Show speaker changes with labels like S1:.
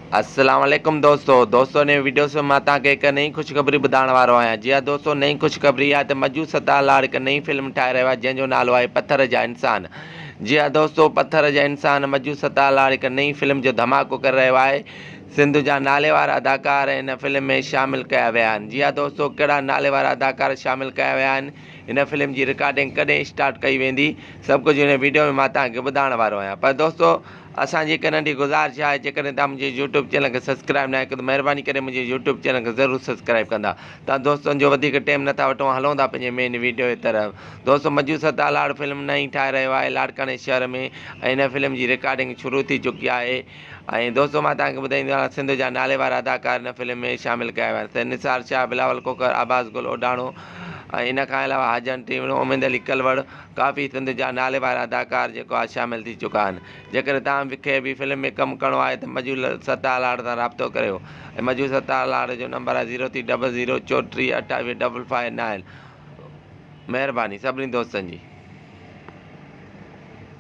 S1: अस्सलाम वालेकुम दोस्तों ने वीडियो से मां तव्हांखे हिकु नई ख़ुशख़बरी ॿुधाइण वारो आहियां। जी हाँ दोस्तों, नई ख़ुशख़बरी आहे त मजू सतालार हिकु नई फिल्म ठाहे रहियो आहे जंहिंजो नालो आहे पत्थर जा इंसान। जी हाँ दोस्तों, पत्थर जा इंसान मजू सतालार हिकु नई फिल्म जो धमाको करे रहियो आहे। सिंध जा नाले वारा अदाकार हिन फिल्म में शामिलु कया विया आहिनि। जी हाँ दोस्तों, कहिड़ा नाले वारा अदाकार शामिलु कया विया आहिनि, हिन फिल्म जी रिकॉर्डिंग कॾहिं स्टार्ट कई वेंदी, सभु कुझु हिन वीडियो में मां तव्हांखे ॿुधाइण वारो आहियां। पर दोस्तों, असांजी हिकु नंढी गुज़ारिश आहे, जेकॾहिं तव्हां मुंहिंजे यूट्यूब चैनल खे सब्सक्राइब न कयो त महिरबानी करे मुंहिंजे यूट्यूब चैनल खे ज़रूरु सब्सक्राइब कंदा। तव्हां दोस्तनि जो वधीक टाइम नथा वठूं, हलूं था पंहिंजे मेन वीडियो जी तरफ़। दोस्तों, मजू सतालार फिल्म नई ठाहे रहियो आहे लाड़काने शहर में, ऐं हिन फिल्म जी रिकॉर्डिंग शुरू थी चुकी आहे। ऐं दोस्तों, मां तव्हांखे ॿुधाईंदो आहियां, सिंध जा नाले वारा अदाकार हिन फिल्म में शामिलु कया विया आहिनि। निसार शाह, बिलावल कोकर, आबाज़ गुल ओडाणो, ऐं इन खां अलावा हाजन टीमणो, उमेद अली कलवड़, काफ़ी सिंध जा नाले वारा अदाकार जेको आहे शामिलु थी चुका आहिनि। जेकॾहिं तव्हां खे बि फिल्म में कमु करिणो आहे त मजू सतालार सां राब्तो करियो। ऐं मजू सतालार जो नंबर आहे 0300 34 28 559। महिरबानी सभिनी दोस्तनि जी।